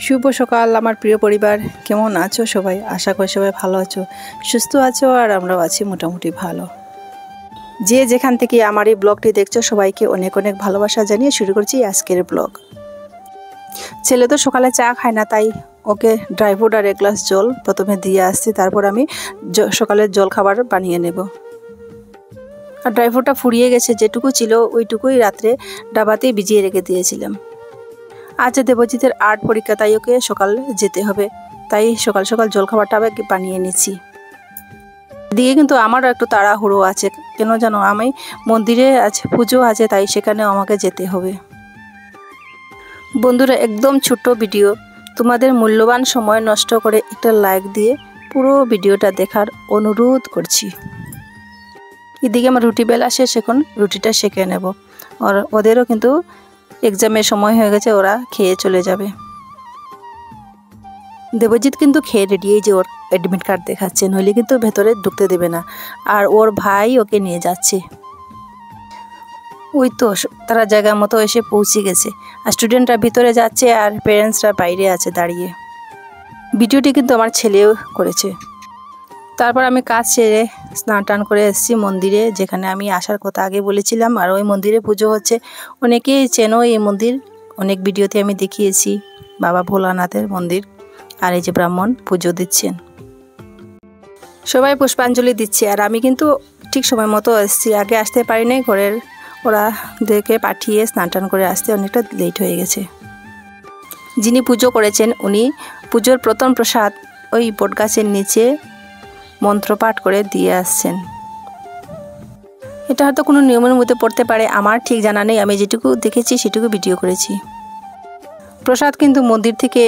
শুভ সকাল আমার প্রিয় পরিবার, কেমন আছো সবাই? আশা করি সবাই ভালো আছো, সুস্থ আছো, আর আমরাও আছি মোটামুটি ভালো। যে যেখান থেকে আমার এই ব্লগটি দেখছো সবাইকে অনেক অনেক ভালোবাসা জানিয়ে শুরু করছি আজকের ব্লগ। ছেলে তো সকালে চা খায় না, তাই ওকে ড্রাই ফ্রুট আর এক গ্লাস জল প্রথমে দিয়ে আসছি, তারপর আমি সকালের জল খাবার বানিয়ে নেব। আর ড্রাই ফ্রুটটা ফুরিয়ে গেছে, যেটুকু ছিল ওইটুকুই রাত্রে ডাবাতেই ভিজিয়ে রেখে দিয়েছিলাম। আজ দেবজিতের আর্ট পরীক্ষা, তাই ওকে সকাল যেতে হবে, তাই সকাল সকাল জলখাবারটা বানিয়ে নিচ্ছি। দিয়ে কিন্তু আমারও একটু তাড়াহুড়ো আছে, কেন জানো, আমি মন্দিরে আজ পুজো আছে, তাই সেখানেও আমাকে যেতে হবে। বন্ধুরা, একদম ছোট্ট ভিডিও, তোমাদের মূল্যবান সময় নষ্ট করে একটা লাইক দিয়ে পুরো ভিডিওটা দেখার অনুরোধ করছি। এদিকে আমার রুটি বেলা শেষ, এখন রুটিটা সেঁকে নেব। আর ওদেরও কিন্তু এক্সামের সময় হয়ে গেছে, ওরা খেয়ে চলে যাবে। দেবজিৎ কিন্তু খেয়ে রেডি, এই যে ওর অ্যাডমিট কার্ড দেখাচ্ছে, নইলে কিন্তু ভেতরে ঢুকতে দেবে না। আর ওর ভাই ওকে নিয়ে যাচ্ছে। ওই তো তারা জায়গা মতো এসে পৌঁছে গেছে, আর স্টুডেন্টরা ভিতরে যাচ্ছে আর প্যারেন্টসরা বাইরে আছে দাঁড়িয়ে। ভিডিওটি কিন্তু আমার ছেলেও করেছে। তারপর আমি কাজ সেরে স্নান টান করে এসেছি মন্দিরে, যেখানে আমি আসার কথা আগে বলেছিলাম। আর ওই মন্দিরে পুজো হচ্ছে, অনেকেই চেনো এই মন্দির, অনেক ভিডিওতে আমি দেখিয়েছি, বাবা ভোলানাথের মন্দির। আর এই যে ব্রাহ্মণ পুজো দিচ্ছেন, সবাই পুষ্পাঞ্জলি দিচ্ছে। আর আমি কিন্তু ঠিক সময় মতো এসেছি, আগে আসতে পারি নাই, ঘরের ওরা দেখে পাঠিয়ে স্নান টান করে আসতে অনেকটা লেট হয়ে গেছে। যিনি পুজো করেছেন উনি পুজোর প্রথম প্রসাদ ওই বটগাছের নিচে মন্ত্রপাঠ করে দিয়ে আসছেন। এটা হয়তো কোনো নিয়মের মধ্যে পড়তে পারে, আমার ঠিক জানা নেই, আমি যেটুকু দেখেছি সেটুকু ভিডিও করেছি। প্রসাদ কিন্তু মন্দির থেকে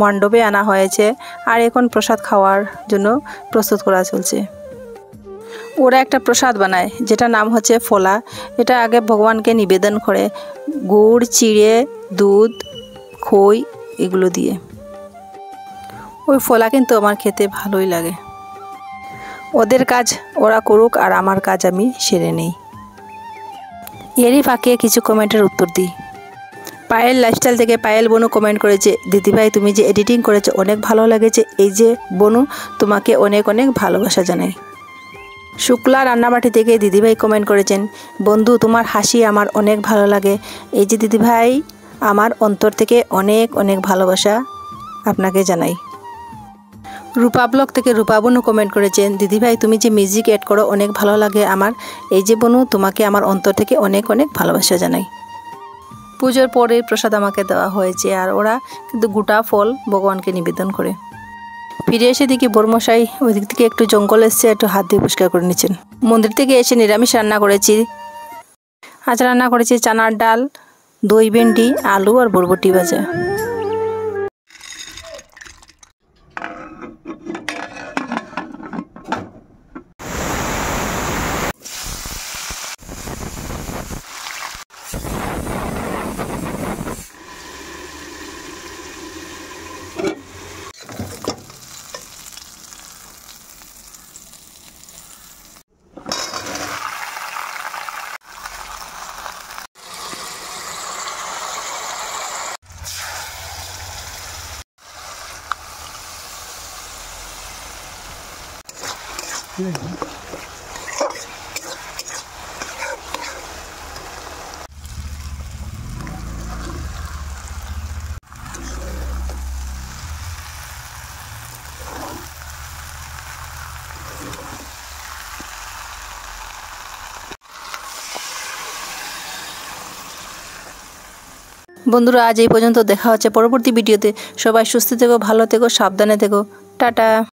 মণ্ডপে আনা হয়েছে, আর এখন প্রসাদ খাওয়ার জন্য প্রস্তুত করা চলছে। ওরা একটা প্রসাদ বানায়, যেটা নাম হচ্ছে ফোলা। এটা আগে ভগবানকে নিবেদন করে গুড়, চিড়ে, দুধ, খই এগুলো দিয়ে। ওই ফোলা কিন্তু আমার খেতে ভালোই লাগে। ওদের কাজ ওরা করুক, আর আমার কাজ আমি সেরে নেই। এরই ফাঁকে কিছু কমেন্টের উত্তর দিই। পায়েল লাইফস্টাইল থেকে পায়েল বনু কমেন্ট করেছে, দিদিভাই তুমি যে এডিটিং করেছো অনেক ভালো লেগেছে, এই যে বনু তোমাকে অনেক অনেক ভালোবাসা জানাই। শুক্লা রান্নাবাটি থেকে দিদিভাই কমেন্ট করেছেন, বন্ধু তোমার হাসি আমার অনেক ভালো লাগে, এই যে দিদিভাই আমার অন্তর থেকে অনেক অনেক ভালোবাসা আপনাকে জানাই। রূপা ব্লগ থেকে রূপা বনু কমেন্ট করেছেন, দিদিভাই তুমি যে মিউজিক অ্যাড করো অনেক ভালো লাগে আমার, এই যে বনু তোমাকে আমার অন্তর থেকে অনেক অনেক ভালোবাসা জানাই। পুজোর পরে প্রসাদ আমাকে দেওয়া হয়েছে, আর ওরা কিন্তু গোটা ফল ভগবানকে নিবেদন করে। ফিরে এসে দেখি বর্মশাই ওই দিক থেকে একটু জঙ্গল এসছে, একটু হাত দিয়ে পরিষ্কার করে নিচ্ছেন। মন্দির থেকে এসে নিরামিষ রান্না করেছি। আজ রান্না করেছি চানার ডাল, দই ভেন্ডি, আলু আর বরবটি ভাজা। বন্ধুরা, আজ এই পর্যন্ত, দেখা হচ্ছে পরবর্তী ভিডিওতে। সবাই সুস্থ থেকো, ভালো থেকো, সাবধানে থেকো, টাটা।